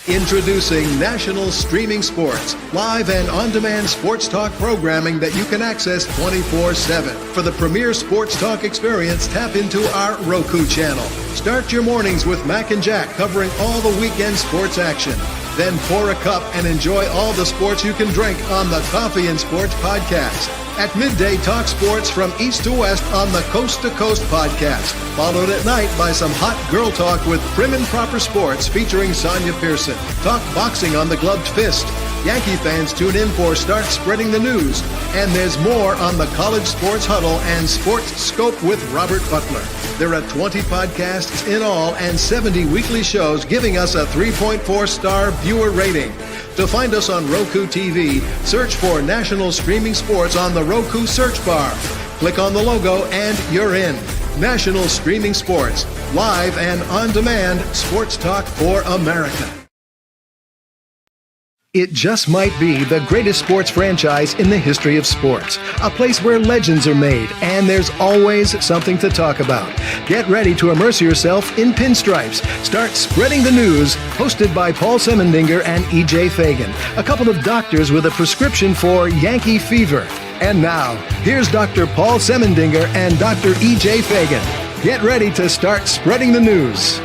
Introducing National Streaming Sports, live and on-demand sports talk programming that you can access 24/7. For the premier sports talk experience, tap into our Roku channel. Start your mornings with Mac and Jack covering all the weekend sports action. Then pour a cup and enjoy all the sports you can drink on the Coffee and Sports podcast. At midday, talk sports from east to west on the Coast to Coast podcast. Followed at night by some hot girl talk with Prim and Proper Sports featuring Sonia Pearson. Talk boxing on the Gloved Fist. Yankee fans tune in for Start Spreading the News. And there's more on the College Sports Huddle and Sports Scope with Robert Butler. There are 20 podcasts in all and 70 weekly shows giving us a 3.4-star viewer rating. To find us on Roku TV, search for National Streaming Sports on the Roku search bar. Click on the logo and you're in. National Streaming Sports, live and on-demand sports talk for America. It just might be the greatest sports franchise in the history of sports. A place where legends are made, and there's always something to talk about. Get ready to immerse yourself in pinstripes. Start Spreading the News, hosted by Paul Semendinger and E.J. Fagan, a couple of doctors with a prescription for Yankee fever. And now, here's Dr. Paul Semendinger and Dr. E.J. Fagan. Get ready to start spreading the news.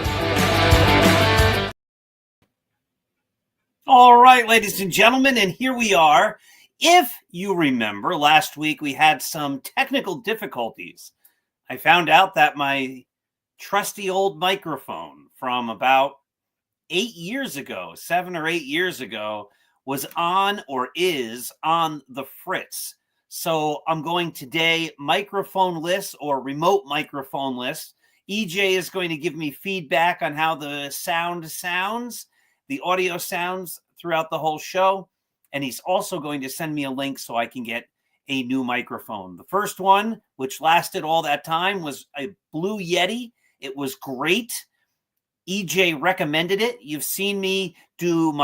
All right, ladies and gentlemen, and here we are. If you remember, last week we had some technical difficulties. I found out that my trusty old microphone from about 7 or 8 years ago, was on or is on the fritz. So I'm going today microphone-less or remote microphone-less. EJ is going to give me feedback on how the sound sounds. The audio sounds throughout the whole show, and he's also going to send me a link so I can get a new microphone. The first one, which lasted all that time, was a Blue Yeti. It was great. EJ recommended it. You've seen me do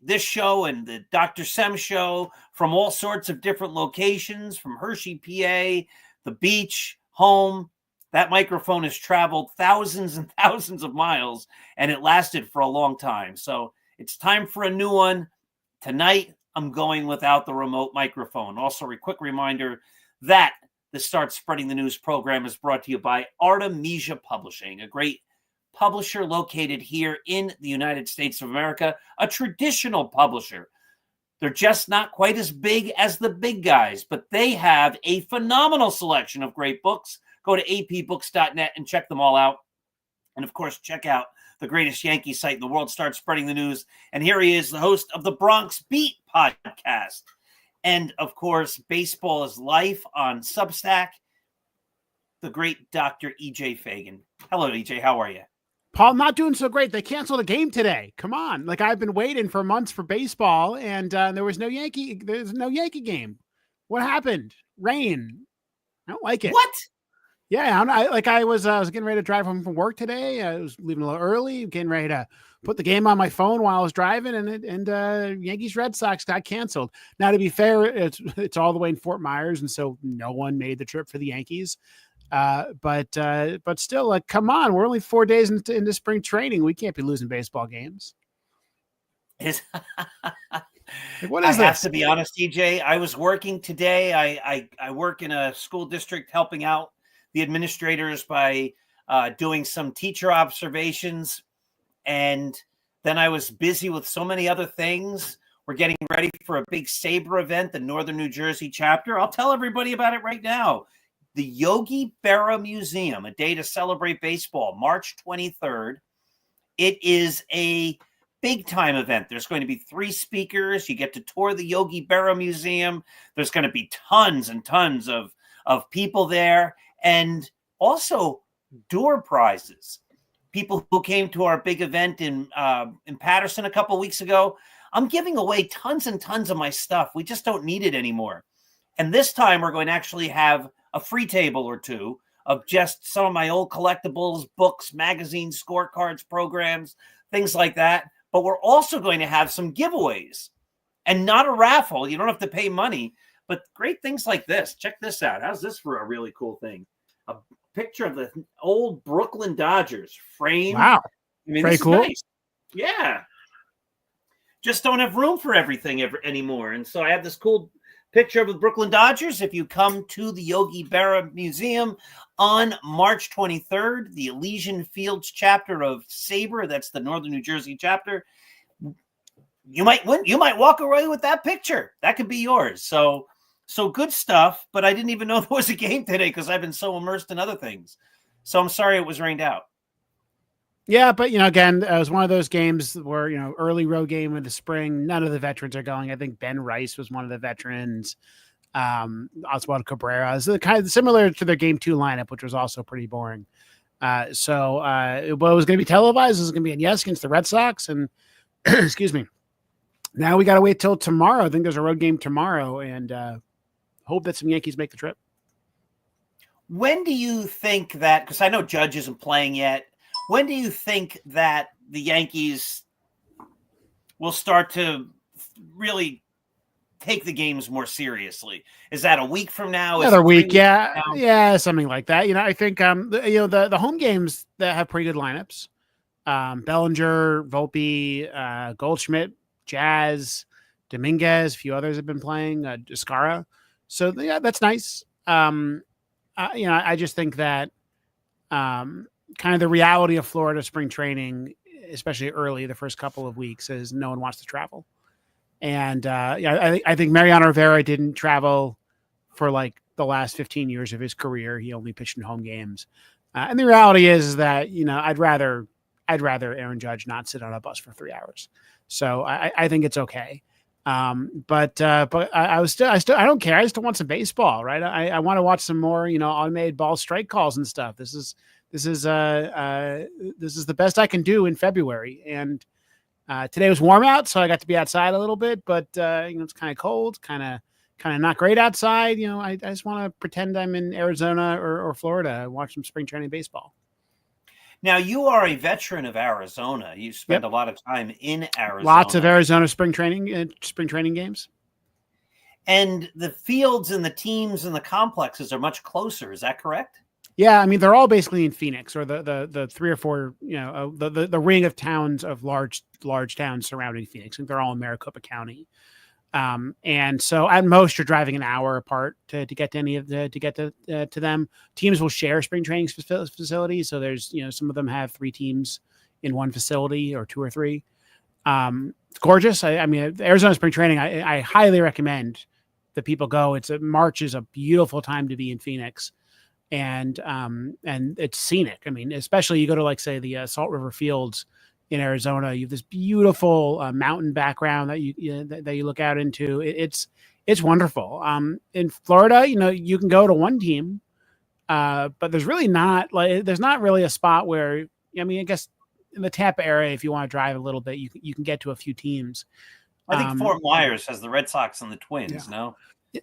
this show and the Dr. Sem show from all sorts of different locations, from Hershey, PA, the beach, home. That microphone has traveled thousands and thousands of miles, and it lasted for a long time. So it's time for a new one. Tonight, I'm going without the remote microphone. Also, a quick reminder that the Start Spreading the News program is brought to you by Artemisia Publishing, a great publisher located here in the United States of America, a traditional publisher. They're just not quite as big as the big guys, but they have a phenomenal selection of great books. Go to apbooks.net and check them all out. And, of course, check out the greatest Yankee site in the world, Start Spreading the News. And here he is, the host of the Bronx Beat podcast. And, of course, Baseball is Life on Substack, the great Dr. E.J. Fagan. Hello, E.J. How are you? Paul, not doing so great. They canceled a game today. Come on. Like, I've been waiting for months for baseball, and there's no Yankee game. What happened? Rain. I don't like it. What? Yeah, I was getting ready to drive home from work today. I was leaving a little early, getting ready to put the game on my phone while I was driving, and Yankees Red Sox got canceled. Now, to be fair, it's all the way in Fort Myers, and so no one made the trip for the Yankees. But still, like, come on, we're only 4 days into spring training. We can't be losing baseball games. Like, what is this? I have to be honest, EJ. I was working today. I work in a school district helping out the administrators by doing some teacher observations. And then I was busy with so many other things. We're getting ready for a big Sabre event, the Northern New Jersey chapter. I'll tell everybody about it right now. The Yogi Berra Museum, a day to celebrate baseball, March 23rd. It is a big-time event. There's going to be 3 speakers. You get to tour the Yogi Berra Museum. There's going to be tons and tons of people there. And also door prizes. People who came to our big event in Patterson a couple weeks ago. I'm giving away tons and tons of my stuff. We just don't need it anymore. And this time we're going to actually have a free table or two of just some of my old collectibles, books, magazines, scorecards, programs, things like that. But we're also going to have some giveaways and not a raffle. You don't have to pay money, but great things like this. Check this out. How's this for a really cool thing? A picture of the old Brooklyn Dodgers framed. Wow. I mean, very this cool. is nice. Yeah. just don't have room for everything anymore. And so I have this cool picture of the Brooklyn Dodgers. If you come to the Yogi Berra Museum on March 23rd, the Elysian Fields chapter of SABR, that's the Northern New Jersey chapter, you might win. You might walk away with that picture. That could be yours. So good stuff. But I didn't even know there was a game today because I've been so immersed in other things. So I'm sorry it was rained out. Yeah, but, again, it was one of those games where, early road game in the spring, none of the veterans are going. I think Ben Rice was one of the veterans. Oswald Cabrera is kind of similar to their game 2 lineup, which was also pretty boring. What was going to be televised is going to be yes against the Red Sox. And excuse me. Now we got to wait till tomorrow. I think there's a road game tomorrow, and hope that some Yankees make the trip. When do you think that, because I know Judge isn't playing yet, when do you think that the Yankees will start to really take the games more seriously? Is that a week from now? Another week, yeah. Yeah, something like that. I think, the home games that have pretty good lineups, Bellinger, Volpe, Goldschmidt, Jazz, Dominguez, a few others have been playing, Escara. So, yeah, that's nice. I just think that kind of the reality of Florida spring training, especially early, the first couple of weeks, is no one wants to travel. And I think Mariano Rivera didn't travel for like the last 15 years of his career. He only pitched in home games. And the reality is that, I'd rather Aaron Judge not sit on a bus for 3 hours. So I think it's okay. But I don't care. I just want some baseball, right? I want to watch some more, automated ball strike calls and stuff. This is the best I can do in February. And today was warm out, so I got to be outside a little bit, but it's kind of cold, kind of not great outside. I just want to pretend I'm in Arizona or Florida and watch some spring training baseball. Now, you are a veteran of Arizona. You spent a lot of time in Arizona. Lots of Arizona spring training games. And the fields and the teams and the complexes are much closer. Is that correct? Yeah, I mean, they're all basically in Phoenix, or the 3 or 4, the ring of towns, of large towns surrounding Phoenix. I think they're all in Maricopa County. And so at most you're driving an hour apart to get to any of to get to them. Teams will share spring training facilities. So there's, some of them have 3 teams in one facility, or 2 or 3. It's gorgeous. I mean, Arizona spring training, I highly recommend that people go. March is a beautiful time to be in Phoenix. And it's scenic. I mean, especially you go to, like, say, the Salt River Fields in Arizona, you have this beautiful mountain background that you look out into. It's wonderful. In Florida, you can go to one team, but there's really not there's not really a spot where, I mean, I guess in the Tampa area, if you want to drive a little bit, you can get to a few teams. I think Fort Myers has the Red Sox and the Twins. Yeah. No.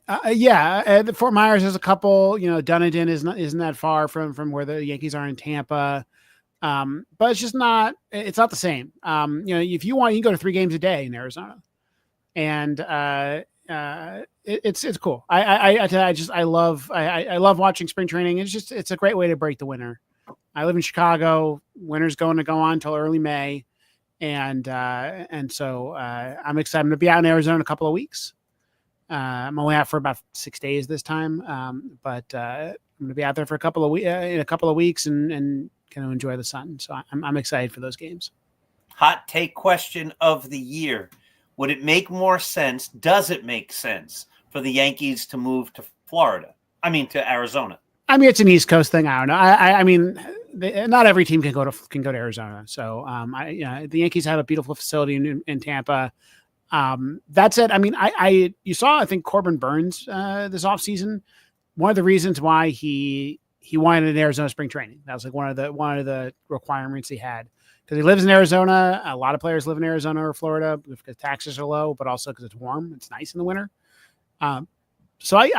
The Fort Myers has a couple. Dunedin isn't that far from where the Yankees are in Tampa. But it's just not. It's not the same. If you want, you can go to 3 games a day in Arizona, and it's cool. I love watching spring training. It's a great way to break the winter. I live in Chicago. Winter's going to go on until early May, and so I'm excited. I'm going to be out in Arizona in a couple of weeks. I'm only out for about 6 days this time, but I'm going to be out there for a couple of weeks and kind of enjoy the sun. So I'm excited for those games. Hot take question of the year: would it make more sense? Does it make sense for the Yankees to move to Florida? I mean, to Arizona. I mean, it's an East Coast thing. I don't know. I mean, not every team can go to Arizona. So the Yankees have a beautiful facility in Tampa. That's it. I mean, you saw, I think, Corbin Burns this offseason. One of the reasons why he wanted an Arizona spring training. That was like one of the requirements he had, because he lives in Arizona. A lot of players live in Arizona or Florida because taxes are low, but also because it's warm. It's nice in the winter. So I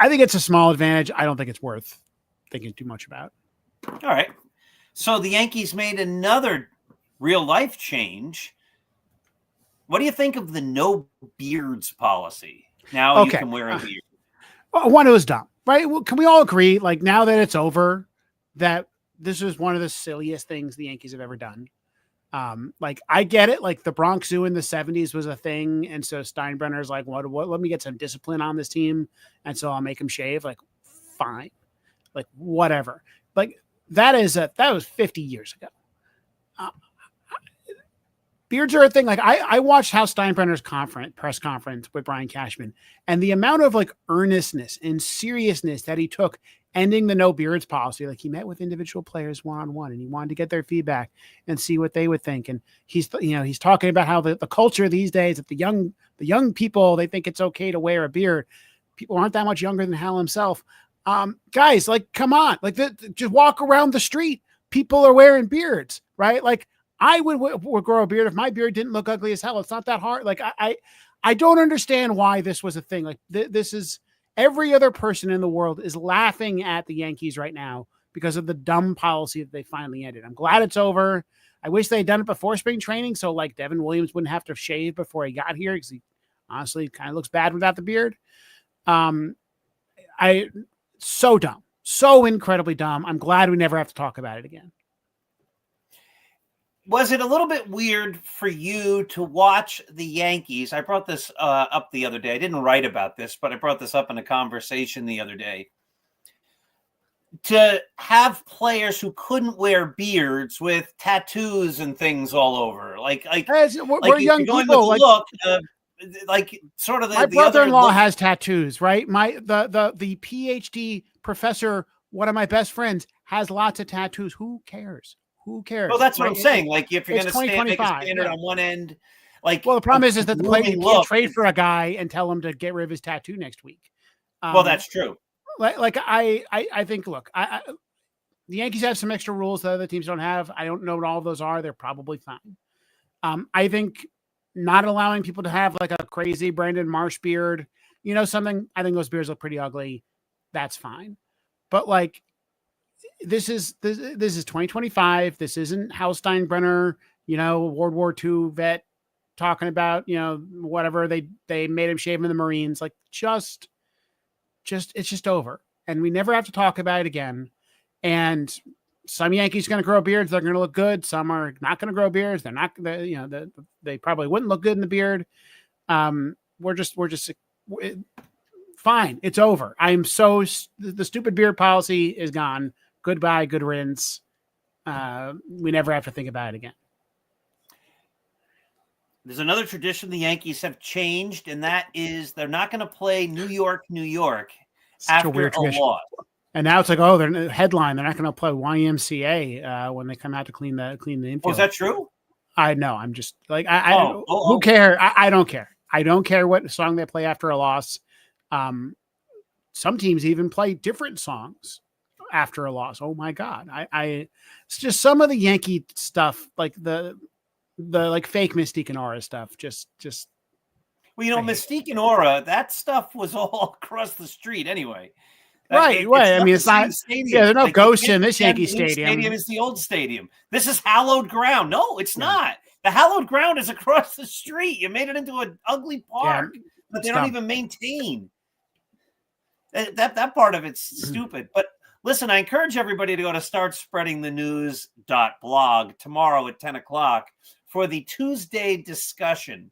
think it's a small advantage. I don't think it's worth thinking too much about. All right. So the Yankees made another real life change. What do you think of the no beards policy? Now you can wear a beard. One, it was dumb, right? Well, can we all agree, like, now that it's over, that this is one of the silliest things the Yankees have ever done? Like I get it. Like the Bronx Zoo in the 70s was a thing. And so Steinbrenner's like, what, let me get some discipline on this team. And so I'll make him shave. Like, fine. Like, whatever. Like that was 50 years ago. Beards are a thing. Like I watched Hal Steinbrenner's press conference with Brian Cashman, and the amount of like earnestness and seriousness that he took ending the no beards policy. Like he met with individual players one-on-one and he wanted to get their feedback and see what they would think. And he's talking about how the culture these days, that the young people, they think it's okay to wear a beard. People aren't that much younger than Hal himself. Guys, like, come on, like just walk around the street. People are wearing beards, right? Like, I would grow a beard if my beard didn't look ugly as hell. It's not that hard. Like I don't understand why this was a thing. Like this is, every other person in the world is laughing at the Yankees right now because of the dumb policy that they finally ended. I'm glad it's over. I wish they had done it before spring training. So like Devin Williams wouldn't have to shave before he got here, because he honestly kind of looks bad without the beard. So dumb, so incredibly dumb. I'm glad we never have to talk about it again. Was it a little bit weird for you to watch the Yankees? I brought this up the other day. I didn't write about this, but I brought this up in a conversation the other day. To have players who couldn't wear beards with tattoos and things all over, like we're young people. Like sort of my brother-in-law has tattoos, right? The PhD professor, one of my best friends, has lots of tattoos. Who cares? Who cares? Well, that's what I'm saying. Like, if you're going to make a standard on one end, like, well, the problem is that the player can't trade for a guy and tell him to get rid of his tattoo next week. Well, that's true. I think, look, the Yankees have some extra rules that other teams don't have. I don't know what all of those are. They're probably fine. I think not allowing people to have like a crazy Brandon Marsh beard, something. I think those beards look pretty ugly. That's fine, but like. This is 2025. This isn't Hal Steinbrenner, World War II vet talking about, whatever they made him shave in the Marines. Like it's just over. And we never have to talk about it again. And some Yankees are going to grow beards. They're going to look good. Some are not going to grow beards. They're not, they probably wouldn't look good in the beard. We're just fine. It's over. The stupid beard policy is gone. Goodbye, good riddance. We never have to think about it again. There's another tradition the Yankees have changed, and that is they're not going to play New York after a loss. And now it's like, oh, they're headline. They're not going to play YMCA when they come out to clean the infield. Oh, is that true? I know. I'm just like, who cares? I don't care. I don't care what song they play after a loss. Some teams even play different songs after a loss. Oh my God. It's just some of the Yankee stuff, like the like fake Mystique and Aura stuff. Just, well, Mystique and Aura, that stuff was all across the street anyway. Right. I mean, it's not, there are no ghosts in this Yankee Stadium. Stadium is the old stadium. This is hallowed ground. No, it's not. The hallowed ground is across the street. You made it into an ugly park that they don't even maintain. That part of it's stupid. But listen, I encourage everybody to go to startspreadingthenews.blog tomorrow at 10 o'clock for the Tuesday discussion,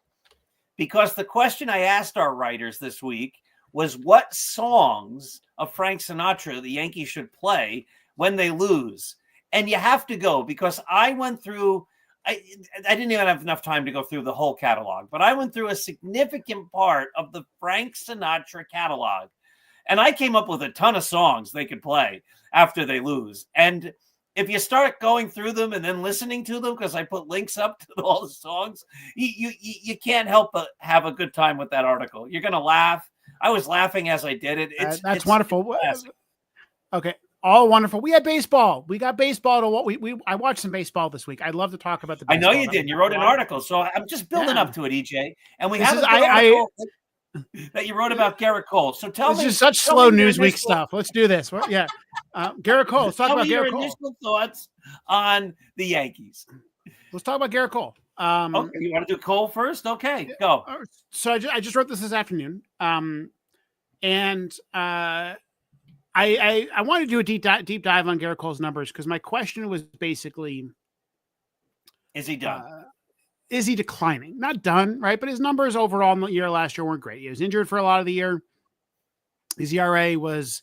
because the question I asked our writers this week was what songs of Frank Sinatra the Yankees should play when they lose. And you have to go, because I went through, I didn't even have enough time to go through the whole catalog, but I went through a significant part of the Frank Sinatra catalog. And I came up with a ton of songs they could play after they lose. And if you start going through them and then listening to them, because I put links up to all the songs, you can't help but have a good time with that article. You're going to laugh. I was laughing as I did it. That's wonderful. Okay. All wonderful. We had baseball. We got baseball to what I watched some baseball this week. I'd love to talk about the baseball. I know you did. You wrote an article. So I'm just building up to it, EJ. And we have that you wrote about Garrett Cole. So tell me. This is such slow Newsweek stuff. Let's do this. Yeah. Garrett Cole. Let's talk about Garrett Cole. Initial thoughts on the Yankees. Let's talk about Garrett Cole. Okay, you want to do Cole first? Okay, go. So I just wrote this afternoon. And I wanted to do a deep dive on Garrett Cole's numbers, because my question was basically, Is he done? Is he declining? Not done, right? But his numbers overall in the year last year weren't great. He was injured for a lot of the year. His ERA was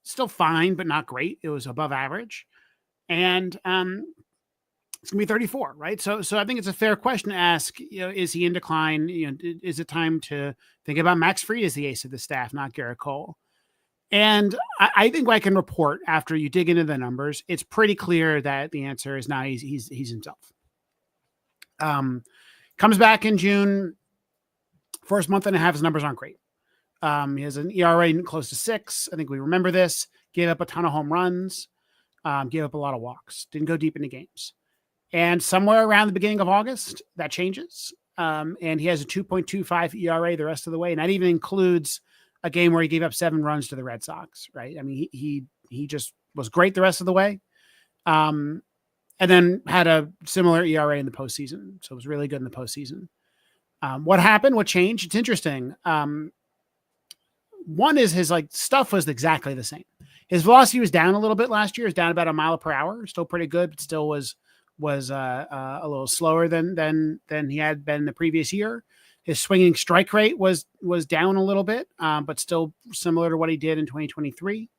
still fine, but not great. It was above average. And it's going to be 34, right? So I think it's a fair question to ask, is he in decline? Is it time to think about Max Fried as the ace of the staff, not Garrett Cole? And I think I can report after you dig into the numbers, it's pretty clear that the answer is not. He's himself. Comes back in June. First month and a half, his numbers aren't great. He has an ERA close to 6. I think we remember this. Gave up a ton of home runs. Gave up a lot of walks. Didn't go deep into games. And somewhere around the beginning of August, that changes. And he has a 2.25 ERA the rest of the way. And that even includes a game where he gave up 7 runs to the Red Sox, right? I mean, he just was great the rest of the way. And then had a similar ERA in the postseason. So it was really good in the postseason. What happened? What changed? It's interesting. One is his stuff was exactly the same. His velocity was down a little bit last year. It was down about a mile per hour. Still pretty good, but still was a little slower than he had been the previous year. His swinging strike rate was down a little bit, but still similar to what he did in 2023.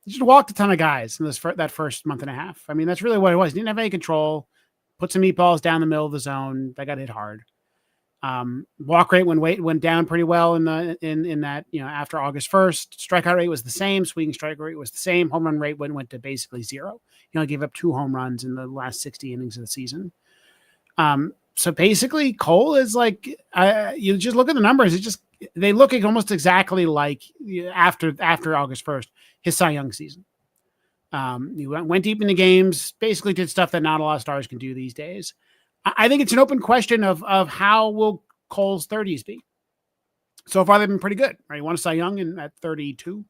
He just walked a ton of guys in that first month and a half. I mean, that's really what it was. He didn't have any control. Put some meatballs down the middle of the zone. That got hit hard. Walk rate went down pretty well in that, after August 1st. Strikeout rate was the same. Swinging strike rate was the same. Home run rate went to basically 0. He only gave up 2 home runs in the last 60 innings of the season. So basically, Cole is you just look at the numbers. They look almost exactly like after August 1st, his Cy Young season. He went deep into games, basically did stuff that not a lot of stars can do these days. I think it's an open question of how will Cole's 30s be. So far, they've been pretty good, right? He won a Cy Young at 32.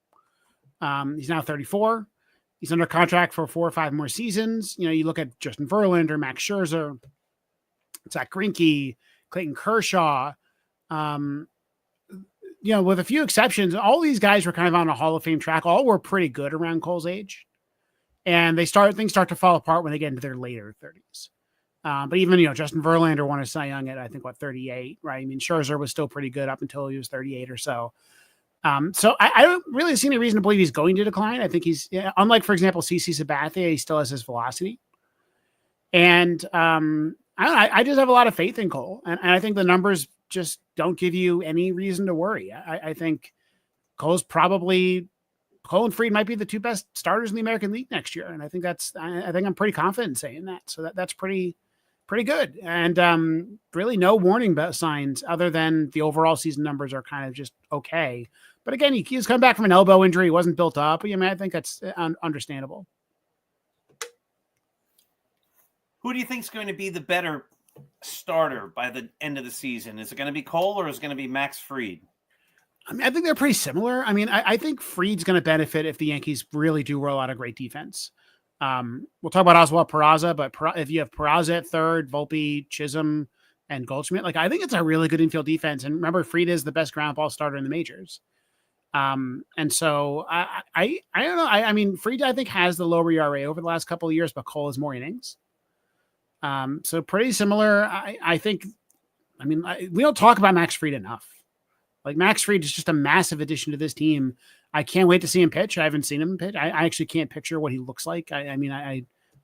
He's now 34. He's under contract for 4 or 5 more seasons. You look at Justin Verlander, Max Scherzer, Zach Greinke, Clayton Kershaw. With a few exceptions, all these guys were kind of on a Hall of Fame track. All were pretty good around Cole's age. And things start to fall apart when they get into their later 30s. But even, Justin Verlander won a Cy Young at, I think, 38, right? I mean, Scherzer was still pretty good up until he was 38 or so. So I don't really see any reason to believe he's going to decline. I think he's, unlike, for example, CC Sabathia, he still has his velocity. And I just have a lot of faith in Cole. And I think the numbers just don't give you any reason to worry. I think Cole and Fried might be the 2 best starters in the American League next year. And I think I'm pretty confident in saying that. So that's pretty good. And really no warning signs other than the overall season numbers are kind of just okay. But again, he's come back from an elbow injury. He wasn't built up. I think that's understandable. Who do you think is going to be the better starter by the end of the season? Is it going to be Cole or is it going to be Max Fried? I think they're pretty similar. I think Fried's going to benefit if the Yankees really do roll out a great defense. We'll talk about Oswald Peraza, but if you have Peraza at third, Volpe, Chisholm, and Goldschmidt, I think it's a really good infield defense. And remember, Fried is the best ground ball starter in the majors. And so I don't know. Fried, I think, has the lower ERA over the last couple of years, but Cole has more innings. So pretty similar. I think, we don't talk about Max Fried enough. Max Fried is just a massive addition to this team. I can't wait to see him pitch. I haven't seen him pitch. I actually can't picture what he looks like. I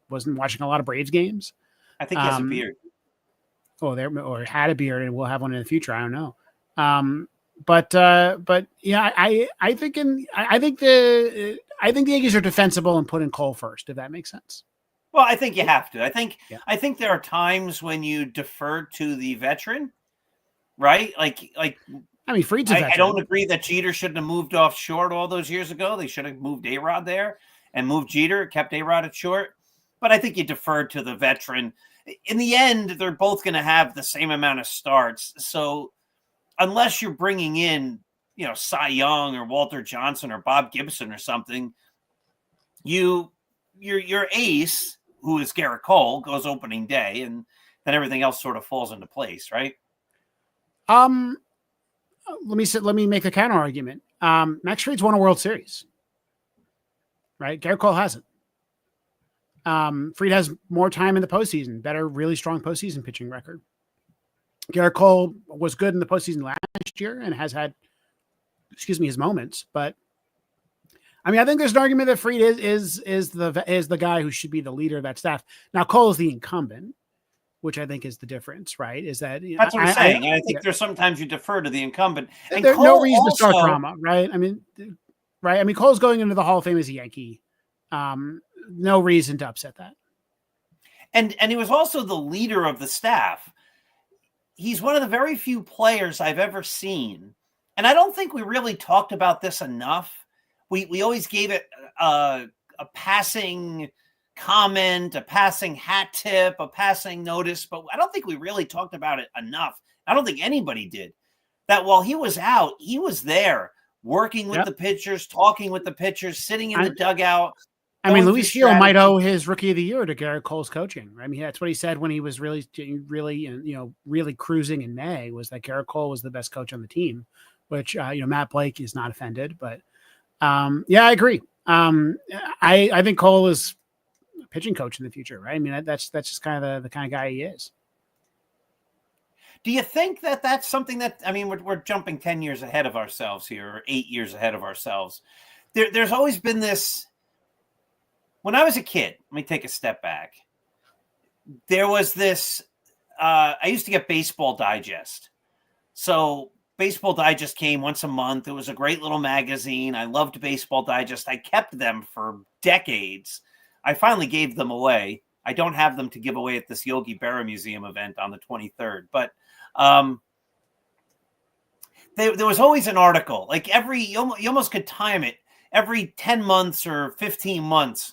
wasn't watching a lot of Braves games. I think he has a beard. Or had a beard, and we'll have one in the future. I don't know. But yeah, I think the Yankees are defensible and put in Cole first, if that makes sense. Well, I think you have to. I think there are times when you defer to the veteran, right? Fried's a veteran. I don't agree that Jeter shouldn't have moved off short all those years ago. They should have moved A-Rod there and moved Jeter, kept A-Rod at short. But I think you deferred to the veteran. In the end, they're both going to have the same amount of starts. So unless you're bringing in, Cy Young or Walter Johnson or Bob Gibson or something, your ace, who is Garrett Cole, goes opening day, and then everything else sort of falls into place, right? Let me make a counter argument. Max Fried's won a World Series, right? Garrett Cole hasn't. Fried has more time in the postseason, better, really strong postseason pitching record. Garrett Cole was good in the postseason last year and has had, his moments. But I mean, I think there's an argument that Fried is the guy who should be the leader of that staff. Now Cole is the incumbent, which I think is the difference, right? Is that that's what I'm saying? I think there's sometimes you defer to the incumbent. And there's Cole no reason also, to start drama, right? I mean, right? I mean, Cole's going into the Hall of Fame as a Yankee. No reason to upset that. And he was also the leader of the staff. He's one of the very few players I've ever seen, and I don't think we really talked about this enough. We always gave it a passing comment, a passing hat tip, a passing notice, but I don't think we really talked about it enough. I don't think anybody did. That while he was out, he was there working with the pitchers, talking with the pitchers, sitting in the dugout. I mean, Luis Gil might owe his Rookie of the Year to Garrett Cole's coaching. I mean, that's what he said when he was really cruising in May, was that Garrett Cole was the best coach on the team, which, Matt Blake is not offended, but I agree. I think Cole is a pitching coach in the future, right? I mean, that's just kind of the kind of guy he is. Do you think that that's something that, I mean, we're jumping 10 years ahead of ourselves here, or 8 years ahead of ourselves. There's always been this. When I was a kid, let me take a step back. There was this, I used to get Baseball Digest. So Baseball Digest came once a month. It was a great little magazine. I loved Baseball Digest. I kept them for decades. I finally gave them away. I don't have them to give away at this Yogi Berra Museum event on the 23rd. But there was always an article. Like you almost could time it. Every 10 months or 15 months,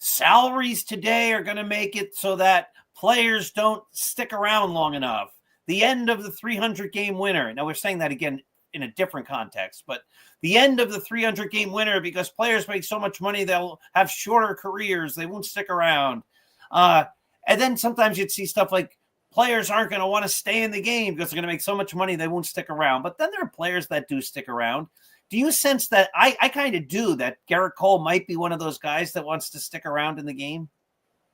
salaries today are going to make it so that players don't stick around long enough. The end of the 300-game winter. Now, we're saying that again in a different context, but the end of the 300-game winter, because players make so much money, they'll have shorter careers. They won't stick around. And then sometimes you'd see stuff like players aren't going to want to stay in the game because they're going to make so much money, they won't stick around. But then there are players that do stick around. Do you sense that I kind of do, that Garrett Cole might be one of those guys that wants to stick around in the game?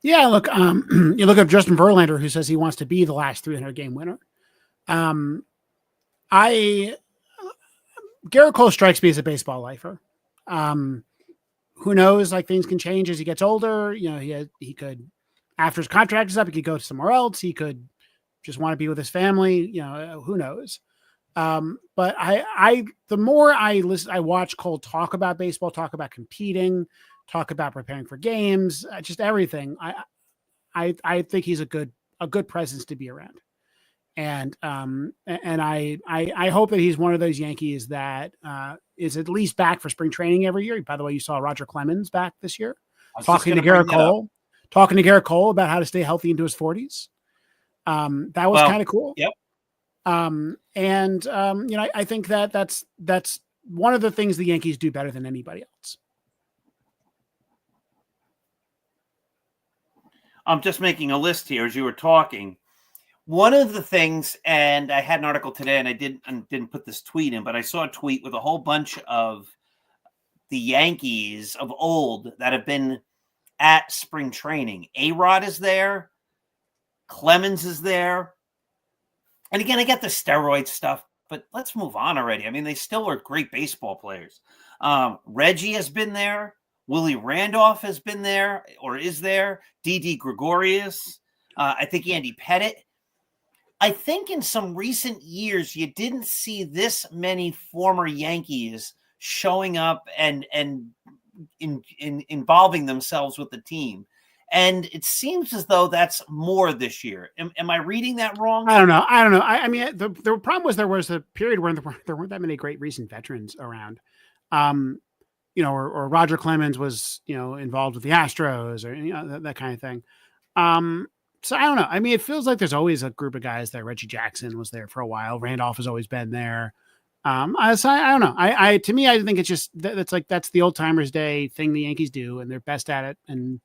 Yeah, look, you look at Justin Verlander, who says he wants to be the last 300-game winner. Garrett Cole strikes me as a baseball lifer. Who knows? Like, things can change as he gets older. He could, after his contract is up, he could go somewhere else. He could just want to be with his family. Who knows? But the more I watch Cole talk about baseball, talk about competing, talk about preparing for games, just everything. I think he's a good presence to be around. And I hope that he's one of those Yankees that is at least back for spring training every year. By the way, you saw Roger Clemens back this year talking to Garrett Cole about how to stay healthy into his 40s. That was kind of cool. Yep. I think that's one of the things the Yankees do better than anybody else. I'm just making a list here as you were talking. One of the things, and I had an article today, and I didn't put this tweet in, but I saw a tweet with a whole bunch of the Yankees of old that have been at spring training. A-Rod is there. Clemens is there. And again, I get the steroid stuff, but let's move on already. I mean, they still are great baseball players. Reggie has been there. Willie Randolph has been there or is there. Didi Gregorius. I think Andy Pettit. I think in some recent years, you didn't see this many former Yankees showing up and involving themselves with the team. And it seems as though that's more this year. Am I reading that wrong? I don't know. I mean, the problem was there was a period where there weren't that many great recent veterans around. Or Roger Clemens was, involved with the Astros or, that kind of thing. So I don't know. I mean, it feels like there's always a group of guys there. Reggie Jackson was there for a while. Randolph has always been there. So I don't know. To me, I think it's just, that's the old timers day thing the Yankees do, and they're best at it. And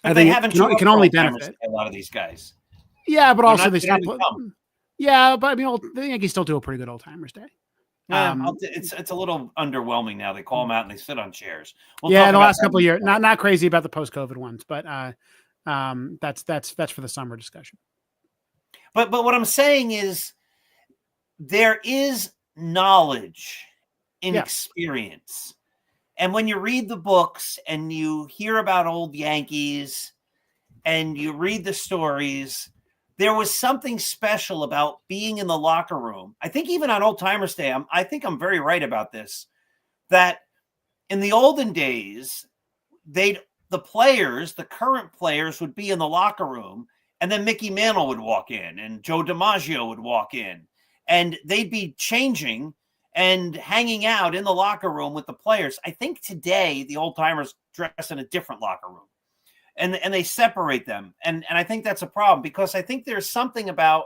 I think it can only benefit a lot of these guys. Yeah, but also they stop. Yeah, but I mean, the Yankees still do a pretty good old timers day. It's a little underwhelming now. They call them out and they sit on chairs. We'll the last couple of years, not crazy about the post-COVID ones, but that's for the summer discussion. But what I'm saying is there is knowledge in experience. And when you read the books and you hear about old Yankees and you read the stories, there was something special about being in the locker room. I think even on Old Timers Day, I think I'm very right about this, that in the olden days, the current players would be in the locker room, and then Mickey Mantle would walk in and Joe DiMaggio would walk in, and they'd be changing and hanging out in the locker room with the players. I think today the old timers dress in a different locker room. And they separate them. And I think that's a problem, because I think there's something about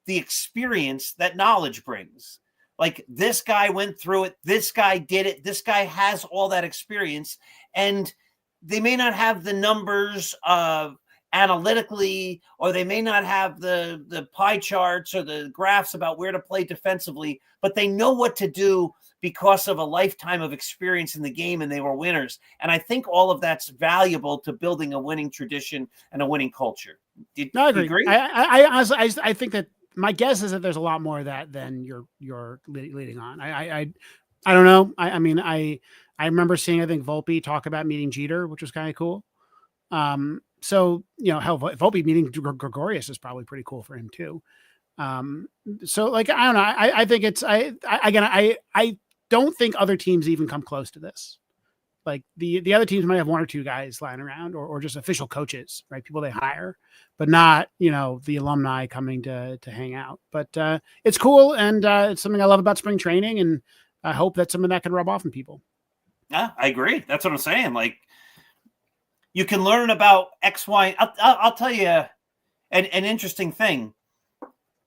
the experience that knowledge brings. Like, this guy went through it. This guy did it. This guy has all that experience. And they may not have the numbers analytically, or they may not have the pie charts or the graphs about where to play defensively, but they know what to do because of a lifetime of experience in the game, and they were winners. And I think all of that's valuable to building a winning tradition and a winning culture. I agree. You agree? I think that my guess is that there's a lot more of that than you're leading on. I don't know. I mean, I remember seeing, I think, Volpe talk about meeting Jeter, which was kind of cool. So, hell, Volpe meeting Gregorius is probably pretty cool for him too. So, like, I don't know. I think it's, I don't think other teams even come close to this. Like, the other teams might have one or two guys lying around, or just official coaches, right? People they hire, but not, the alumni coming to hang out. But it's cool. And it's something I love about spring training. And I hope that's something that can rub off on people. Yeah, I agree. That's what I'm saying. Like, you can learn about X, Y. I'll tell you an interesting thing.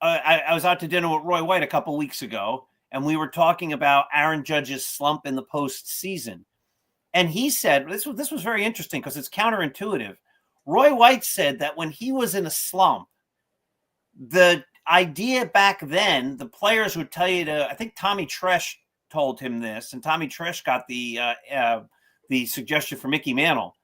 I was out to dinner with Roy White a couple weeks ago, and we were talking about Aaron Judge's slump in the postseason. And he said, this was very interesting because it's counterintuitive. Roy White said that when he was in a slump, the idea back then, the players would tell you I think Tommy Tresh told him this, and Tommy Tresh got the suggestion for Mickey Mantle.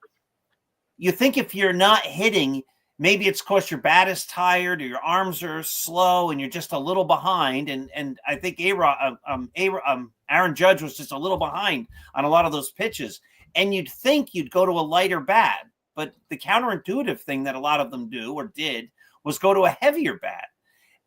You think if you're not hitting, maybe it's because your bat is tired or your arms are slow and you're just a little behind. And I think Aaron Judge was just a little behind on a lot of those pitches. And you'd think you'd go to a lighter bat. But the counterintuitive thing that a lot of them do or did was go to a heavier bat.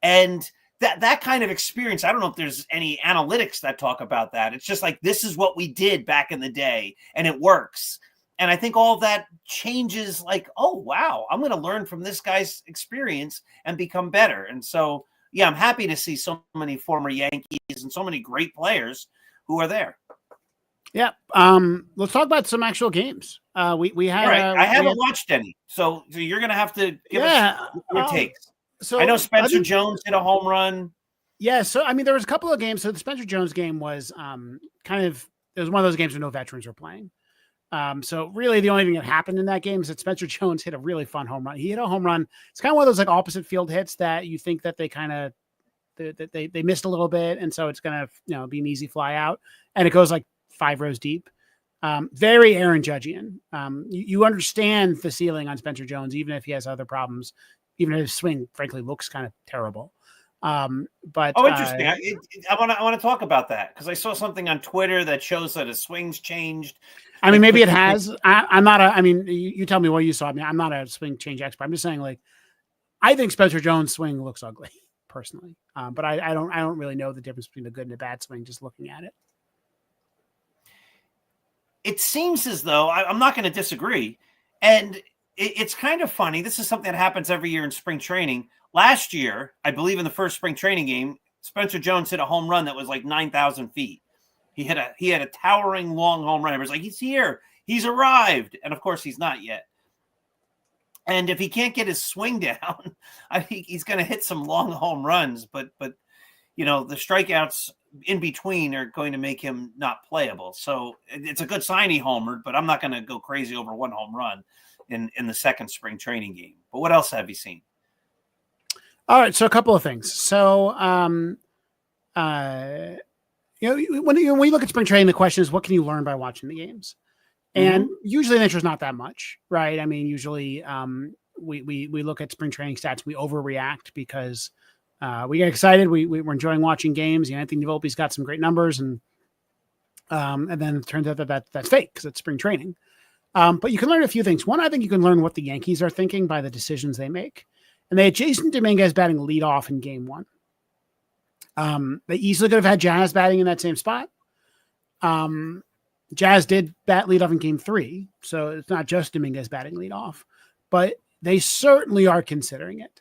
And that kind of experience, I don't know if there's any analytics that talk about that. It's just like, this is what we did back in the day, and it works. And I think all of that changes, like, oh, wow, I'm going to learn from this guy's experience and become better. And so, yeah, I'm happy to see so many former Yankees and so many great players who are there. Yeah. Let's talk about some actual games. We had. Right. I haven't watched any. So you're going to have to give us your takes. So I know Spencer Jones hit a home run. Yeah. So, I mean, there was a couple of games. So the Spencer Jones game was it was one of those games where no veterans were playing. So really the only thing that happened in that game is that Spencer Jones hit a really fun home run. He hit a home run. It's kind of one of those like opposite field hits that you think that they kind of, they missed a little bit. And so it's going to, be an easy fly out, and it goes like 5 rows deep. Very Aaron Judgian. You understand the ceiling on Spencer Jones, even if he has other problems, even if his swing frankly looks kind of terrible. But interesting. I want to talk about that, because I saw something on Twitter that shows that his swing's changed. I mean, maybe it has. I'm not you tell me what you saw. I mean, I'm not a swing change expert. I'm just saying, like, I think Spencer Jones' swing looks ugly personally. But I don't really know the difference between a good and a bad swing just looking at it. It seems as though I'm not going to disagree. And it's kind of funny. This is something that happens every year in spring training. Last year, I believe in the first spring training game, Spencer Jones hit a home run that was like 9,000 feet. He had a towering long home run. It was like, he's here. He's arrived. And of course, he's not yet. And if he can't get his swing down, I think he's going to hit some long home runs. But the strikeouts in between are going to make him not playable. So it's a good sign he homered, but I'm not going to go crazy over one home run in the second spring training game. But what else have you seen? All right. So a couple of things. So, when you look at spring training, the question is, what can you learn by watching the games? And usually the answer is not that much, right? I mean, usually we look at spring training stats, we overreact because we get excited. We're enjoying watching games. Anthony Volpe's got some great numbers, and then it turns out that's fake because it's spring training. But you can learn a few things. One, I think you can learn what the Yankees are thinking by the decisions they make. And they had Jason Dominguez batting leadoff in game 1. They easily could have had Jazz batting in that same spot. Jazz did bat leadoff in game 3, so it's not just Dominguez batting leadoff, but they certainly are considering it.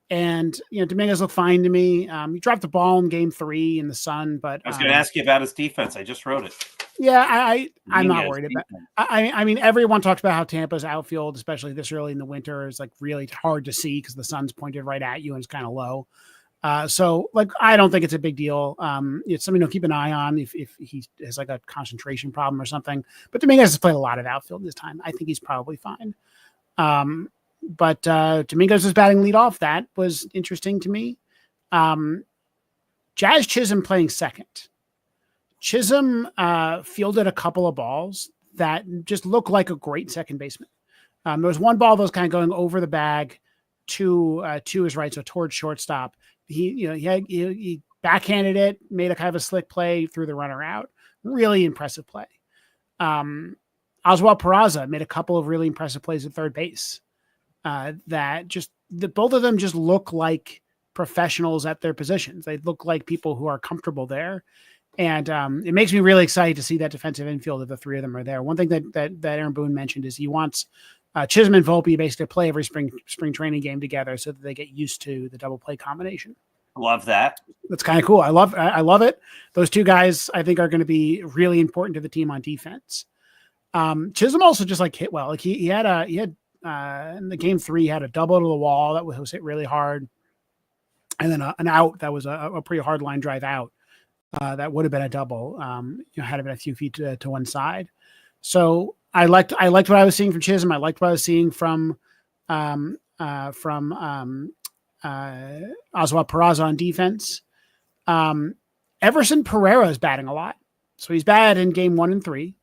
And, Dominguez looked fine to me. He dropped the ball in game 3 in the sun, but I was going to ask you about his defense. I just wrote it. Yeah, I'm not worried about it. I mean, everyone talks about how Tampa's outfield, especially this early in the winter, is like really hard to see because the sun's pointed right at you and it's kind of low. So I don't think it's a big deal. It's something to keep an eye on if he has like a concentration problem or something. But Dominguez has played a lot of outfield this time. I think he's probably fine. But Dominguez was batting leadoff. That was interesting to me. Jazz Chisholm playing second. Chisholm fielded a couple of balls that just looked like a great second baseman. There was one ball that was kind of going over the bag to his right, so towards shortstop. He backhanded it, made a kind of a slick play, threw the runner out. Really impressive play. Oswald Peraza made a couple of really impressive plays at third base. Both of them just look like professionals at their positions. They look like people who are comfortable there. And it makes me really excited to see that defensive infield if the three of them are there. One thing that Aaron Boone mentioned is he wants Chisholm and Volpe basically play every spring training game together so that they get used to the double play combination. Love that. That's kind of cool. I love it. Those two guys, I think, are going to be really important to the team on defense. Chisholm also just hit well. He had in the game 3, he had a double to the wall that was hit really hard, and then an out that was a pretty hard line drive out. That would have been a double. Had it been a few feet to one side. So I liked what I was seeing from Chisholm. I liked what I was seeing from Oswald Peraza on defense. Everson Pereira is batting a lot. So he's bad in game 1 and 3.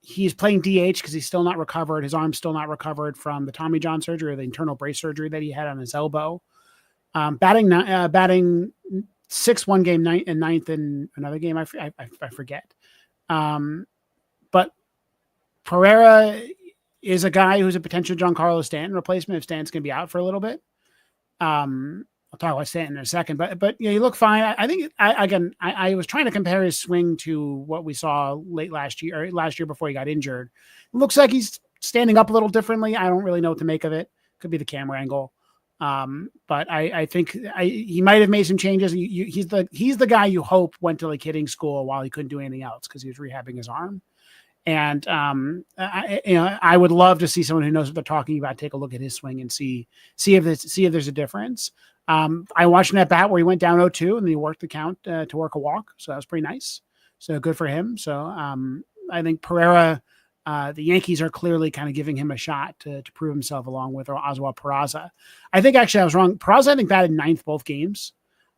He's playing DH because he's still not recovered. His arm's still not recovered from the Tommy John surgery or the internal brace surgery that he had on his elbow. Batting 6 one game, 9th in another game. I forget. But Pereira is a guy who's a potential Giancarlo Stanton replacement if Stanton's going to be out for a little bit. I'll talk about Stanton in a second, but you look fine. I think I was trying to compare his swing to what we saw last year before he got injured. It looks like he's standing up a little differently. I don't really know what to make of it. Could be the camera angle. But I think he might have made some changes. He's the guy you hope went to hitting school while he couldn't do anything else because he was rehabbing his arm. And I would love to see someone who knows what they're talking about take a look at his swing and see if there's a difference. I watched him at bat where he went down 0-2 and he worked the count to work a walk, so that was pretty nice. So good for him. So I think Pereira. The Yankees are clearly kind of giving him a shot to prove himself along with Oswald Peraza. I think actually I was wrong. Peraza, I think, batted 9th both games,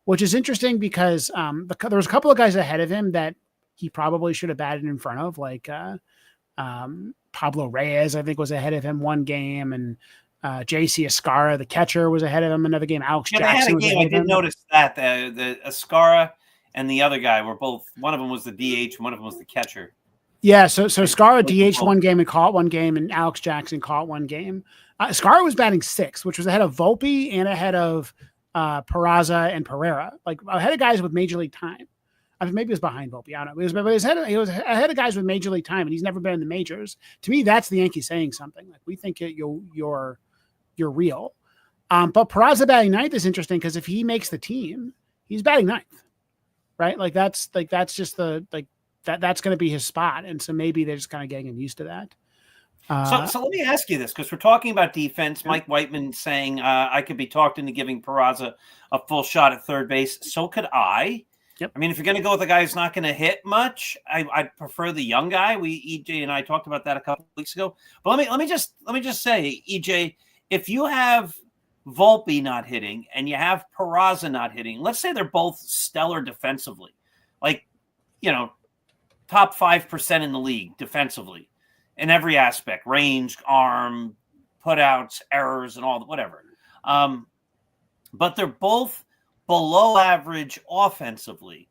which is interesting because there was a couple of guys ahead of him that he probably should have batted in front of, like Pablo Reyes, I think, was ahead of him one game, and JC Escara, the catcher, was ahead of him another game. Alex Jackson was ahead of him. I did notice that the Escara and the other guy were both, one of them was the DH, one of them was the catcher. Yeah, so Escara DH one game and caught one game, and Alex Jackson caught one game. Escara was batting 6th, which was ahead of Volpe and ahead of Peraza and Pereira, ahead of guys with major league time. I mean, maybe it was behind Volpe. I don't know. He was ahead of guys with major league time, and he's never been in the majors. To me, that's the Yankees saying something. We think you're real. But Peraza batting 9th is interesting because if he makes the team, he's batting 9th, right? That's just that's going to be his spot. And so maybe they're just kind of getting him used to that. So let me ask you this, because we're talking about defense. Mike Whiteman saying I could be talked into giving Peraza a full shot at third base. So could I. Yep. I mean, if you're going to go with a guy who's not going to hit much, I'd prefer the young guy. EJ and I talked about that a couple of weeks ago. But let me just say, EJ, if you have Volpe not hitting and you have Peraza not hitting, let's say they're both stellar defensively. like, top 5% in the league defensively in every aspect, range, arm, putouts, errors, and all that, whatever. But they're both below average offensively.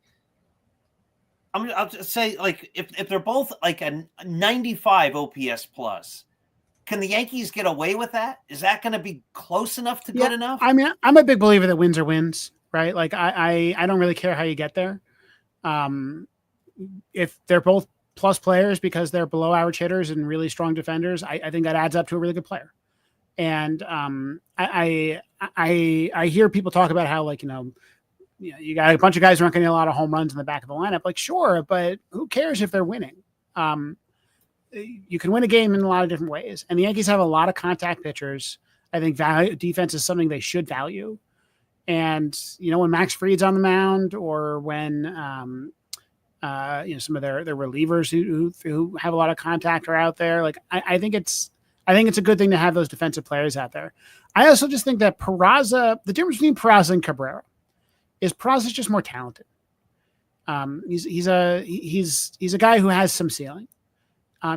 I'll just say, like, if they're both like a 95 OPS plus, can the Yankees get away with that? Is that going to be close enough to good enough? I mean, I'm a big believer that wins are wins, right? Like I don't really care how you get there. If they're both plus players because they're below average hitters and really strong defenders, I think that adds up to a really good player. And I hear people talk about how, like, you got a bunch of guys who aren't getting a lot of home runs in the back of the lineup. Like, sure, but who cares if they're winning? You can win a game in a lot of different ways. And the Yankees have a lot of contact pitchers. I think defense is something they should value. And, when Max Fried's on the mound, or when, some of their relievers who have a lot of contact are out there, like, I think it's a good thing to have those defensive players out there. I also just think that the difference between Peraza and Cabrera is Peraza's just more talented. He's a guy who has some ceiling.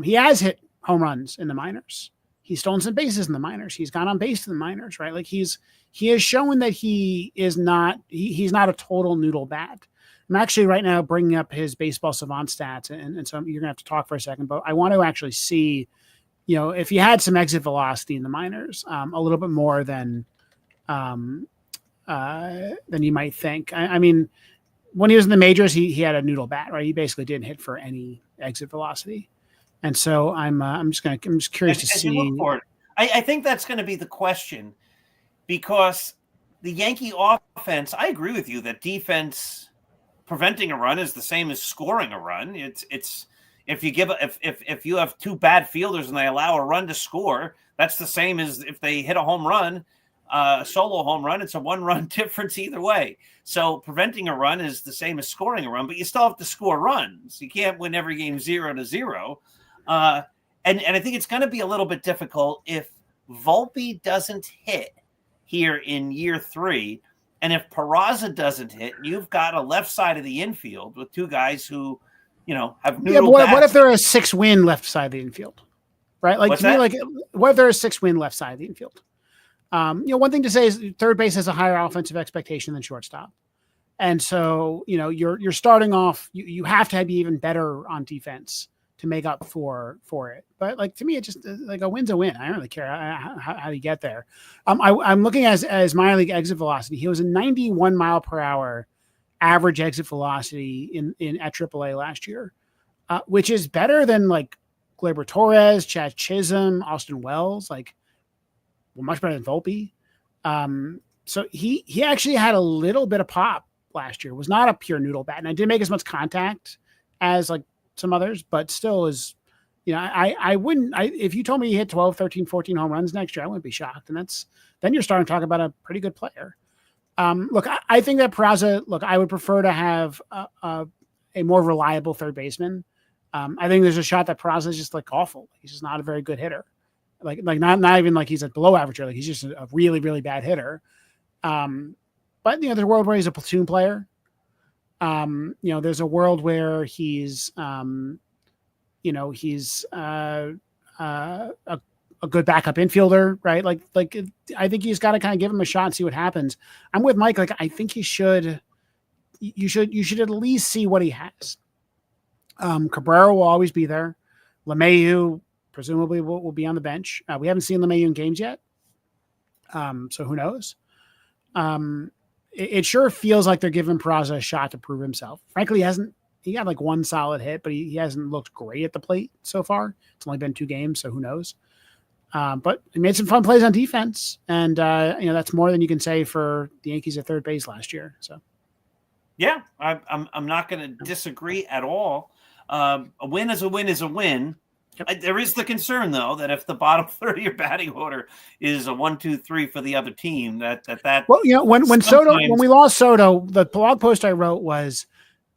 He has hit home runs in the minors. He's stolen some bases in the minors. He's gone on base in the minors, right? Like, he has shown that he's not a total noodle bat. I'm actually right now bringing up his baseball savant stats, and so you're gonna have to talk for a second, but I want to actually see, if he had some exit velocity in the minors, a little bit more than you might think. I mean, when he was in the majors, he had a noodle bat, right? He basically didn't hit for any exit velocity. And so I'm just curious to see. I think that's going to be the question, because the Yankee offense, I agree with you that defense preventing a run is the same as scoring a run. It's if you have two bad fielders and they allow a run to score, that's the same as if they hit a home run, a solo home run. It's a 1-run difference either way. So preventing a run is the same as scoring a run, but you still have to score runs. You can't win every game 0-0. And I think it's going to be a little bit difficult if Volpe doesn't hit here in year 3, and if Peraza doesn't hit. You've got a left side of the infield with two guys who, have noodle bats. What if they're a 6-win left side of the infield, right? Like, what if they're a 6-win left side of the infield? One thing to say is third base has a higher offensive expectation than shortstop. And so, you're starting off, you have to be even better on defense to make up for it. But, like, to me, it's just like a win's a win. I don't really care how you get there. I'm looking as minor league exit velocity. He was a 91 mile per hour average exit velocity at AAA last year, which is better than, like, Gleyber Torres, Chad Chisholm, Austin Wells, much better than Volpe. So he actually had a little bit of pop last year. Was not a pure noodle bat, and I didn't make as much contact as, like, some others, but still is, if you told me he hit 12, 13, 14 home runs next year, I wouldn't be shocked. And then you're starting to talk about a pretty good player. Look, I think that Peraza, I would prefer to have a more reliable third baseman. I think there's a shot that Peraza is just, like, awful. He's just not a very good hitter. Like not even like he's a below average hitter. Like, he's just a really, really bad hitter. But there's a world where he's a platoon player. There's a world where he's a good backup infielder, right? Like I think he's got to kind of give him a shot and see what happens. I'm with Mike. Like, I think you should at least see what he has. Cabrera will always be there. LeMahieu presumably will be on the bench. We haven't seen LeMahieu in games yet. So who knows? It sure feels like they're giving Peraza a shot to prove himself. Frankly, he got like one solid hit, but he hasn't looked great at the plate so far. It's only been 2 games, so who knows? But he made some fun plays on defense, and that's more than you can say for the Yankees at third base last year. So, yeah, I'm not going to disagree at all. A win is a win is a win. Yep. There is the concern, though, that if the bottom third of your batting order is a 1, 2, 3 for the other team, that well, when we lost Soto, the blog post I wrote was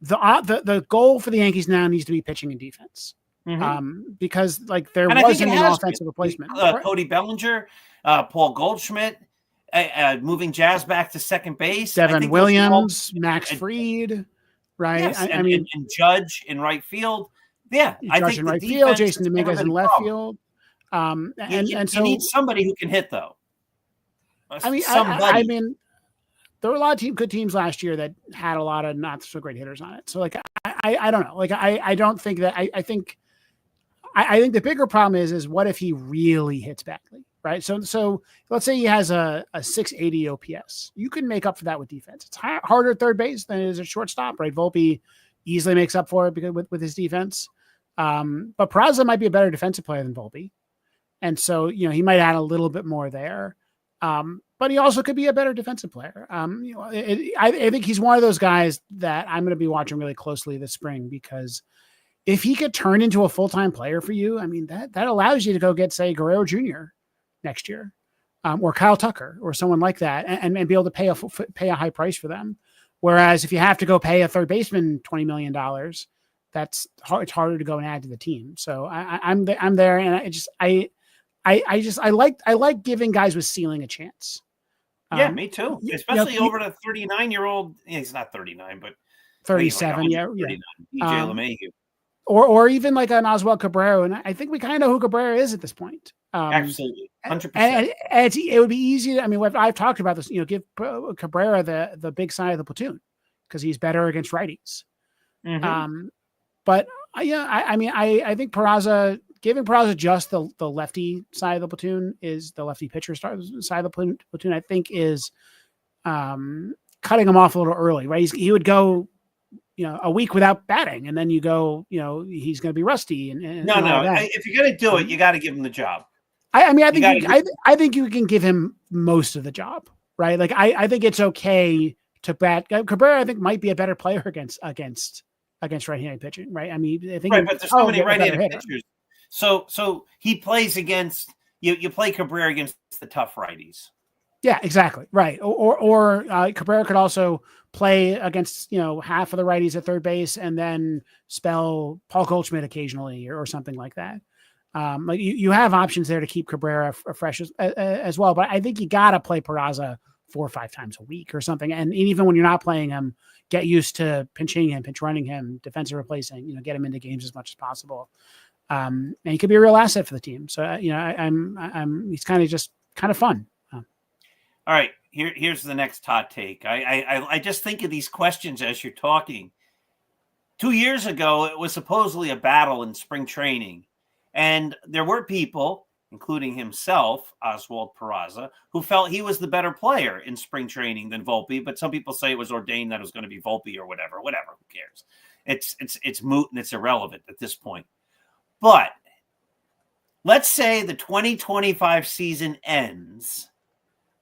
the goal for the Yankees now needs to be pitching and defense, because like there wasn't an offensive replacement. Cody Bellinger, Paul Goldschmidt, moving Jazz back to second base, Devin Williams, Max Fried. right? Yes, I mean, and Judge in right field. Yeah, I Judge think in the right field, defense Jason has never Dominguez in been a left problem. field. You So need somebody who can hit, though. I mean, Somebody. I mean, there were a lot of good teams last year that had a lot of not so great hitters on it. So like, I don't know. Like, I don't think that I think the bigger problem is what if he really hits badly, right? So let's say he has a 680 OPS. You can make up for that with defense. It's harder at third base than it is at shortstop, right? Volpe easily makes up for it because with his defense. But Peraza might be a better defensive player than Volpe. And so, he might add a little bit more there. But he also could be a better defensive player. I think he's one of those guys that I'm going to be watching really closely this spring, because if he could turn into a full-time player for you, I mean, that allows you to go get, say, Guerrero Jr. next year, or Kyle Tucker or someone like that, and be able to pay a high price for them. Whereas if you have to go pay a third baseman $20 million, it's harder to go and add to the team. So I'm there, and I like giving guys with ceiling a chance. Yeah, me too. Especially over the 39-year-old. He's not 39, but 37. Like yeah. DJ LeMahieu. Or even like an Oswald Cabrera. And I think we kind of know who Cabrera is at this point. Absolutely. 100%. And it would be easy to, I mean, I've talked about this, give Cabrera the big side of the platoon, because he's better against righties. Mm-hmm. But I think giving Peraza just the lefty side of the platoon, is the lefty pitcher side of the platoon, I think is cutting him off a little early, right? He would go, a week without batting, and then you go, he's going to be rusty. And no. If you're going to do it, you got to give him the job. I think you can give him most of the job, right? Like I think it's okay to bat. Cabrera, I think, might be a better player against right-handed pitching, right? I mean, I think but there's so many right-handed pitchers. So he plays against you play Cabrera against the tough righties. Yeah, exactly. Right. Or Cabrera could also play against, half of the righties at third base, and then spell Paul Goldschmidt occasionally or something like that. Like you have options there to keep Cabrera fresh as well. But I think you got to play Peraza 4 or 5 times a week or something. And even when you're not playing him, get used to pinch running him, defensive replacing, get him into games as much as possible. And he could be a real asset for the team. So, he's kind of fun. All right, here's the next hot take. I just think of these questions as you're talking. 2 years ago, it was supposedly a battle in spring training, and there were people, including himself, Oswald Peraza, who felt he was the better player in spring training than Volpe. But some people say it was ordained that it was going to be Volpe or whatever. Who cares? It's moot and it's irrelevant at this point. But let's say the 2025 season ends.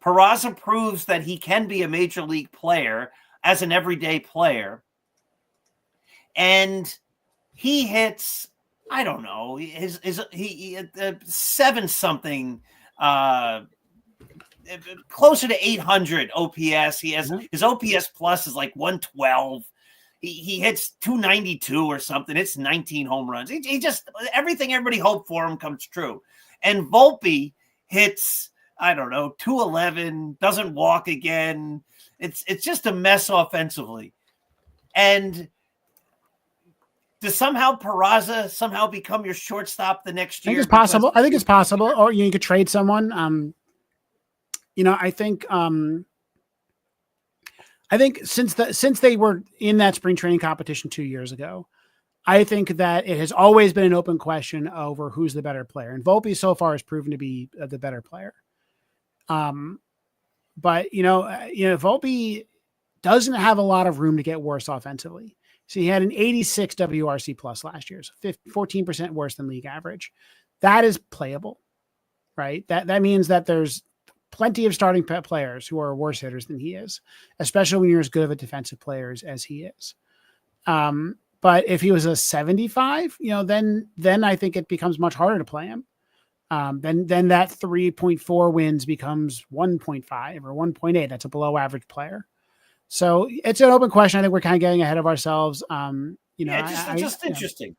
Peraza proves that he can be a major league player as an everyday player. And he hits, I don't know, he 7-something, closer to 800 OPS. He has his OPS plus is like 112. He hits 292 or something. It's 19 home runs. He just, everything everybody hoped for him comes true. And Volpe hits, I don't know, 211, doesn't walk again. It's just a mess offensively. And does Peraza become your shortstop the next year? I think it's possible. Or you could trade someone. I think since they were in that spring training competition 2 years ago, I think that it has always been an open question over who's the better player. And Volpe so far has proven to be the better player. But Volpe doesn't have a lot of room to get worse offensively. So he had an 86 WRC plus last year, so 14% worse than league average. That is playable, right? That means that there's plenty of starting players who are worse hitters than he is, especially when you're as good of a defensive player as he is. But if he was a 75, then I think it becomes much harder to play him. Then that 3.4 wins becomes 1.5 or 1.8. That's a below average player. So it's an open question. I think we're kind of getting ahead of ourselves. Just interesting.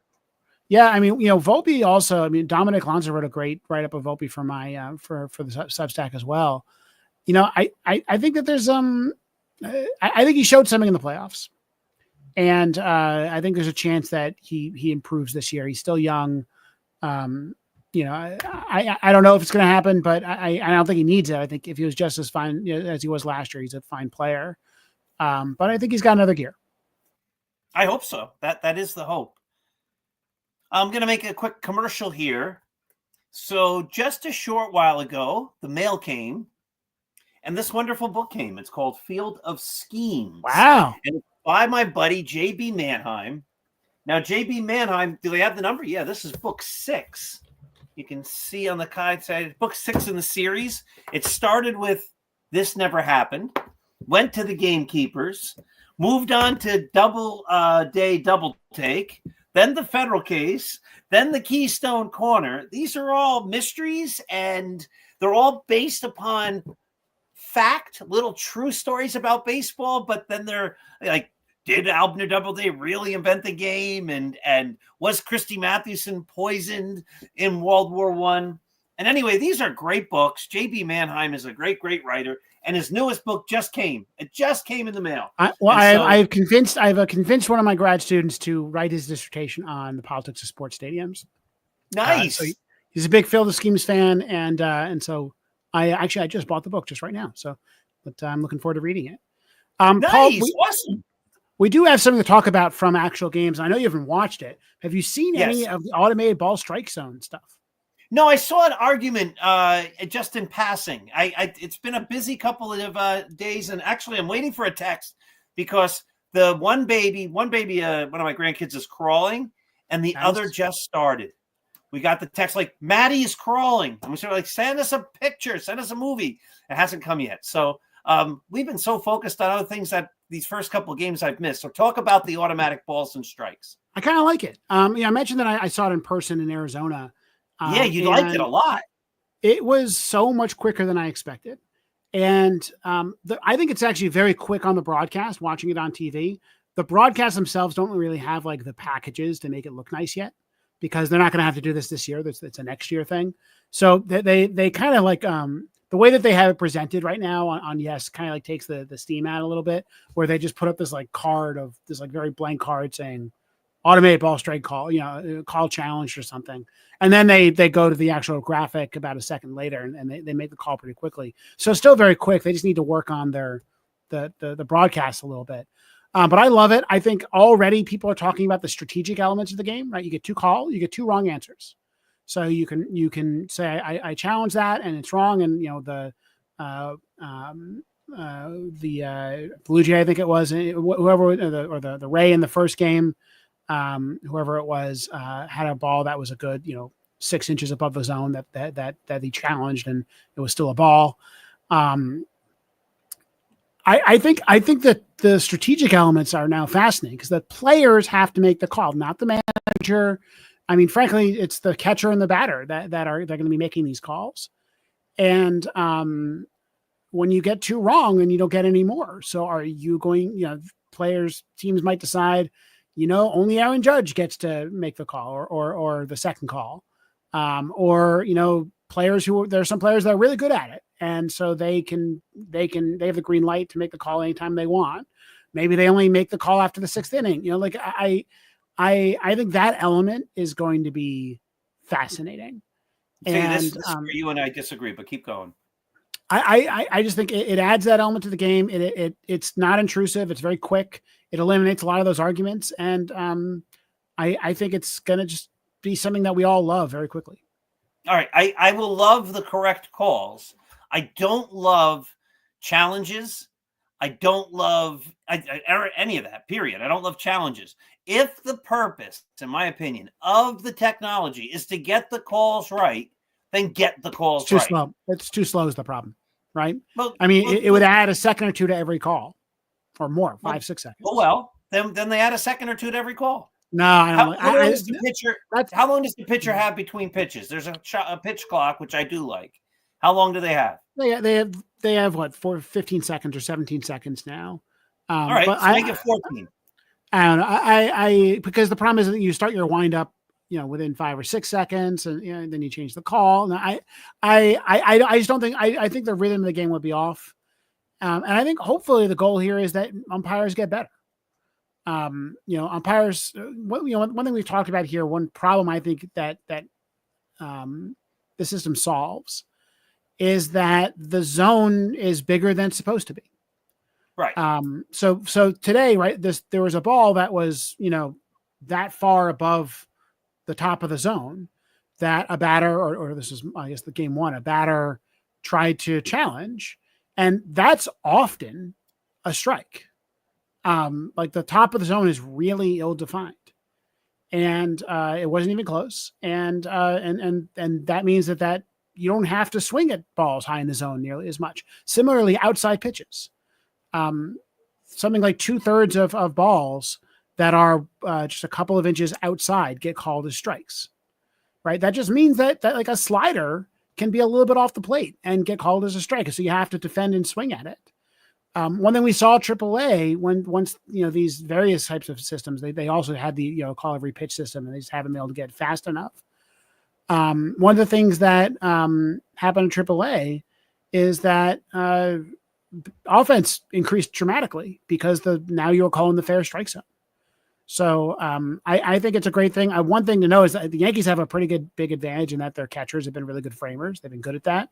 Yeah, I mean, Volpe also. I mean, Dominic Lanza wrote a great write-up of Volpe for my for the Substack as well. I think that there's I think he showed something in the playoffs, And I think there's a chance that he improves this year. He's still young. I don't know if it's going to happen, but I don't think he needs it. I think if he was just as fine as he was last year, he's a fine player. But I think he's got another gear. I hope so. That is the hope. I'm going to make a quick commercial here. So just a short while ago, the mail came, and this wonderful book came. It's called Field of Schemes. Wow. And it's by my buddy, J.B. Manheim. Now, J.B. Manheim, do they have the number? Yeah, this is book 6. You can see on the side, book 6 in the series. It started with This Never Happened, went to the Gamekeepers, moved on to Double Take, then the Federal Case, then the Keystone Corner. These are all mysteries, and they're all based upon fact, little true stories about baseball, but then they're like, did Abner Doubleday really invent the game? And was Christy Mathewson poisoned in World War I? And anyway, these are great books. J.B. Manheim is a great, great writer. And his newest book just came. It just came in the mail. I've convinced one of my grad students to write his dissertation on the politics of sports stadiums. Nice. So he's a big Field of Schemes fan, and so I just bought the book just right now. So, but I'm looking forward to reading it. Nice, Paul, awesome. We do have something to talk about from actual games. I know you haven't watched it. Have you seen any of the automated ball strike zone stuff? No, I saw an argument just in passing. It's been a busy couple of days, and actually I'm waiting for a text because the one baby, one of my grandkids is crawling, and the other just started. We got the text like, Maddie is crawling. And we started like, send us a picture, send us a movie. It hasn't come yet. So we've been so focused on other things that these first couple of games I've missed. So talk about the automatic balls and strikes. I kind of like it. I mentioned that I saw it in person in Arizona. Yeah, you liked it a lot. It was so much quicker than I expected. And I think it's actually very quick on the broadcast, watching it on TV. The broadcasts themselves don't really have like the packages to make it look nice yet, because they're not going to have to do this year. It's a next year thing. So they kind of like the way that they have it presented right now on Yes kind of like takes the steam out a little bit, where they just put up this like card of this like very blank card saying automated ball strike call, call challenged or something. And then they go to the actual graphic about a second later and they make the call pretty quickly. So it's still very quick. They just need to work on the broadcast a little bit. But I love it. I think already people are talking about the strategic elements of the game, right? You get 2 calls, you get 2 wrong answers. So you can say, I challenge that and it's wrong. And the Blue Jay, I think it was, whoever, or the Ray in the first game, whoever it was, had a ball that was a good, 6 inches above the zone that he challenged, and it was still a ball. I think that the strategic elements are now fascinating because the players have to make the call, not the manager. I mean, frankly, it's the catcher and the batter that they're going to be making these calls. And when you get 2 wrong, then you don't get any more. So are you going, teams might decide, only Aaron Judge gets to make the call or the second call. Players there are some players that are really good at it. And so they have the green light to make the call anytime they want. Maybe they only make the call after the 6th inning. I think that element is going to be fascinating. This is where you and I disagree, but keep going. I just think it adds that element to the game. It's not intrusive. It's very quick. It eliminates a lot of those arguments. And I think it's going to just be something that we all love very quickly. All right. I will love the correct calls. I don't love challenges. I don't love any of that, period. I don't love challenges. If the purpose, in my opinion, of the technology is to get the calls right, then get the calls it's too right. Slow. It's too slow is the problem, right? Well, it would add a second or 2 to every call, or more, 5, 6 seconds. Oh, well, then they add a second or 2 to every call. No, I don't. How long does the pitcher have between pitches? There's a pitch clock, which I do like. How long do they have? They have what, 15 seconds or 17 seconds now. All right, so make it 14. I don't know. I because the problem is that you start your wind up, within 5 or 6 seconds, and then you change the call. And I just don't think I think the rhythm of the game would be off. And I think hopefully the goal here is that umpires get better. umpires. One thing we've talked about here, one problem I think that the system solves is that the zone is bigger than it's supposed to be. Right. So today, right, there was a ball that was, that far above the top of the zone that a batter, or this is, I guess, the game one, a batter tried to challenge, and that's often a strike. Like the top of the zone is really ill-defined, and it wasn't even close. And that means that you don't have to swing at balls high in the zone nearly as much. Similarly, outside pitches, something like 2/3 of balls that are just a couple of inches outside get called as strikes, right? That just means that like a slider can be a little bit off the plate and get called as a strike. So you have to defend and swing at it. One thing we saw at AAA once these various types of systems, they also had the call every pitch system, and they just haven't been able to get fast enough. One of the things that happened in AAA is that offense increased dramatically because now you're calling the fair strike zone. So I think it's a great thing. One thing to know is that the Yankees have a pretty good big advantage in that their catchers have been really good framers. They've been good at that.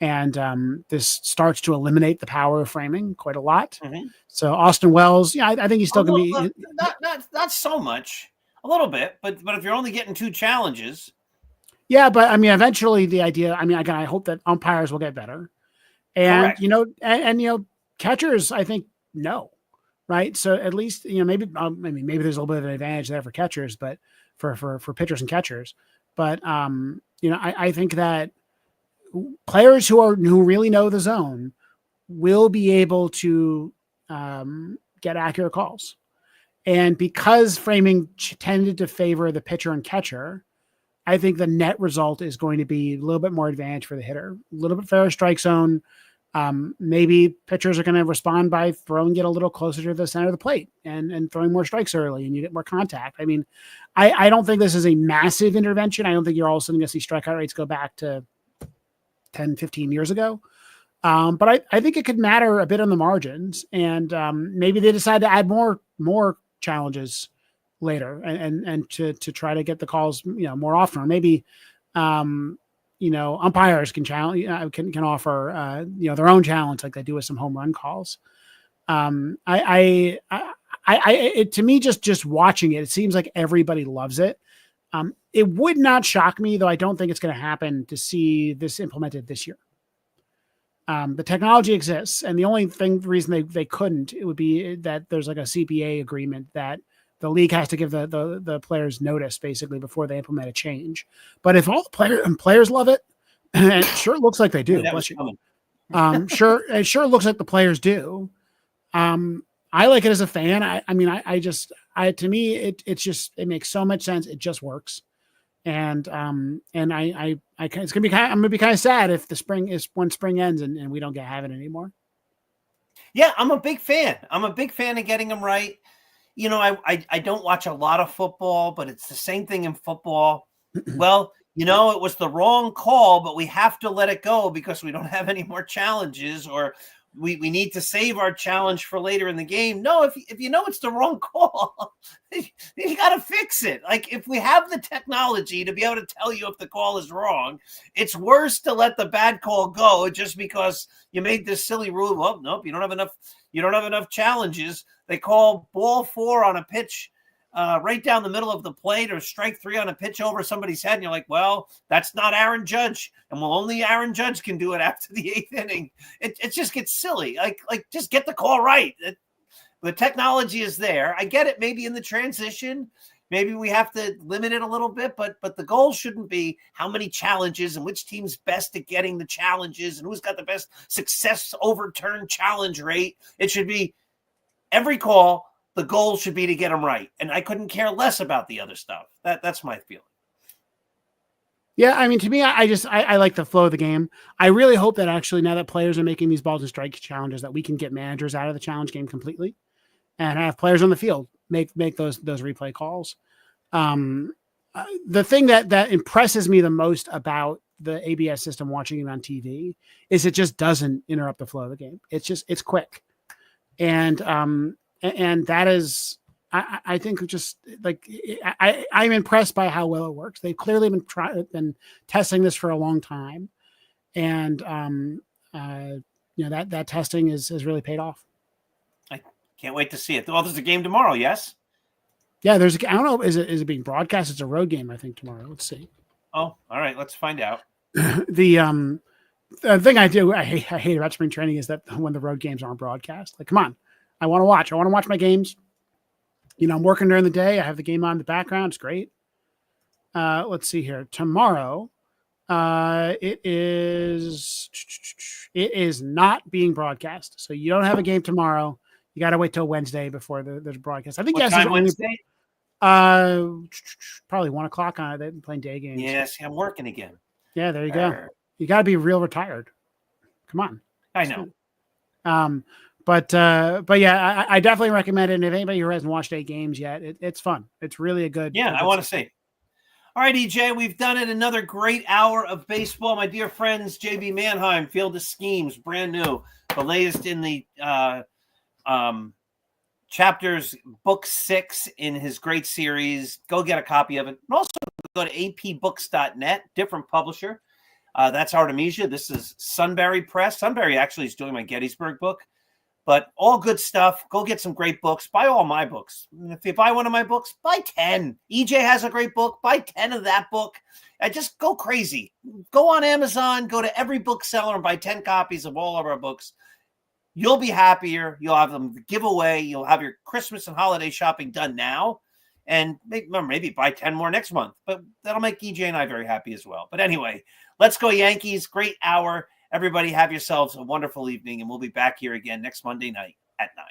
And this starts to eliminate the power of framing quite a lot. Mm-hmm. So Austin Wells, I think he's still going to be not so much, a little bit, but if you're only getting 2 challenges. Yeah, but I mean, eventually the idea, again, I hope that umpires will get better. And, Correct. Catchers, I think, no. Right. So at least, maybe there's a little bit of an advantage there for catchers, but for pitchers and catchers. But, I think that players who really know the zone will be able to get accurate calls. And because framing tended to favor the pitcher and catcher, I think the net result is going to be a little bit more advantage for the hitter, a little bit fairer strike zone. Maybe pitchers are going to respond by throwing it a little closer to the center of the plate and throwing more strikes early, and you get more contact. I mean, I don't think this is a massive intervention. I don't think you're all of a sudden going to see strikeout rates go back to 10, 15 years ago. But I think it could matter a bit on the margins, and maybe they decide to add more challenges later and to try to get the calls, more often, or maybe, umpires can challenge, can offer, their own challenge like they do with some home run calls. To me, just watching it seems like everybody loves it. It would not shock me, though I don't think it's going to happen, to see this implemented this year. The technology exists, and the only reason they couldn't, it would be that there's like a CBA agreement that the league has to give the players notice basically before they implement a change. But if all the players love it, and it sure looks like they do. It sure looks like the players do. I like it as a fan. To me, it makes so much sense. It just works. And I'm going to be kind of sad if when spring ends and we don't have it anymore. Yeah, I'm a big fan. I'm a big fan of getting them right. I don't watch a lot of football, but it's the same thing in football. Well, it was the wrong call, but we have to let it go because we don't have any more challenges, or we need to save our challenge for later in the game. No, if it's the wrong call, you got to fix it. Like, if we have the technology to be able to tell you if the call is wrong, it's worse to let the bad call go just because you made this silly rule. Well, nope, you don't have enough challenges. They call ball 4 on a pitch right down the middle of the plate, or strike 3 on a pitch over somebody's head. And you're like, well, that's not Aaron Judge. And only Aaron Judge can do it after the 8th inning. It just gets silly. Like just get the call right. The technology is there. I get it. Maybe in the transition, maybe we have to limit it a little bit, but the goal shouldn't be how many challenges and which team's best at getting the challenges and who's got the best success overturn challenge rate. It should be every call. The goal should be to get them right. And I couldn't care less about the other stuff. That's my feeling. Yeah, to me, I like the flow of the game. I really hope that actually now that players are making these balls and strike challenges, that we can get managers out of the challenge game completely and have players on the field make those replay calls. The thing that impresses me the most about the ABS system, watching it on TV, is it just doesn't interrupt the flow of the game. It's quick. And that is I think just like I'm impressed by how well it works. They've clearly been testing this for a long time, and that testing has really paid off. I can't wait to see it. Well, there's a game tomorrow. Yes. Yeah, I don't know. Is it being broadcast? It's a road game, I think, tomorrow. Let's see. Oh, all right. Let's find out. The thing I hate about spring training is that when the road games aren't broadcast, like, come on, I want to watch my games. I'm working during the day. I have the game on in the background. It's great. Let's see here. Tomorrow, it is not being broadcast. So you don't have a game tomorrow. You got to wait till Wednesday before there's a broadcast. I think what time Wednesday? Probably 1 o'clock on it. They've been playing day games. Yeah, see, I'm working again. Yeah, there you go. You got to be real retired. Come on. I know. But yeah, I definitely recommend it. And if anybody who hasn't watched 8 games yet, it's fun. It's really a good. Yeah, I want to see. All right, EJ, we've done it. Another great hour of baseball. My dear friends, JB Manheim, Field of Schemes, brand new. The latest in the chapters, book 6 in his great series. Go get a copy of it. And also go to apbooks.net, different publisher. That's Artemisia. This is Sunbury Press. Sunbury actually is doing my Gettysburg book. But all good stuff. Go get some great books. Buy all my books. If you buy one of my books, buy 10. EJ has a great book. Buy 10 of that book. And just go crazy. Go on Amazon. Go to every bookseller and buy 10 copies of all of our books. You'll be happier. You'll have them to give away. You'll have your Christmas and holiday shopping done now. And maybe buy 10 more next month. But that'll make EJ and I very happy as well. But anyway, let's go Yankees. Great hour. Everybody have yourselves a wonderful evening, and we'll be back here again next Monday night at 9.